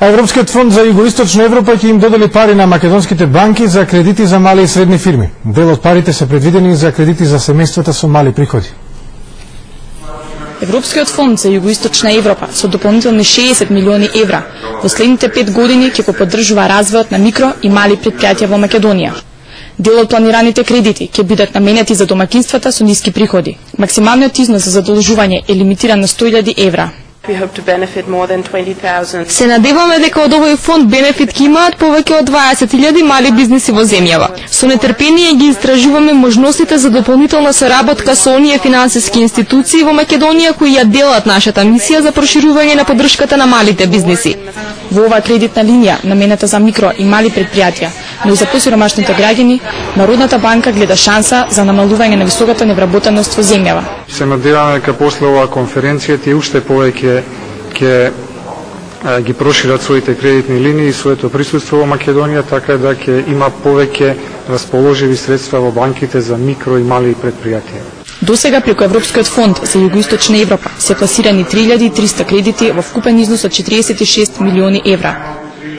Европскиот фонд за Југоисточна Европа ќе им додели пари на македонските банки за кредити за мали и средни фирми. Дел од парите се предвидени за кредити за семејствата со мали приходи. Европскиот фонд за Југоисточна Европа со дополнителни 60 милиони евра во следните 5 години ќе го поддржува развојот на микро и мали предпријатија во Македонија. Дел од планираните кредити ќе бидат наменети за домакинствата со ниски приходи. Максималниот износ за задолжување е лимитиран на 100.000 евра. Се надеваме дека од овој фонд бенефит ќе имаат повеќе од 20.000 мали бизниси во земјава. Со нетрпение ги истражуваме можностите за дополнителна соработка со оние финансиски институции во Македонија кои ја делат нашата мисија за проширување на поддршката на малите бизниси. Во оваа кредитна линија, наменета за микро и мали предпријатија, но и за посиромашните граѓани, Народната банка гледа шанса за намалување на високата невработеност во земјава. Се надеваме дека после оваа конференција тие уште повеќе ќе ги прошират своите кредитни линии и своето присуство во Македонија, така да ќе има повеќе расположиви средства во банките за микро и мали предпријатија. Досега преку Европскиот фонд за Југоисточна Европа се пласирани 3300 кредити во вкупен износ од 46 милиони евра.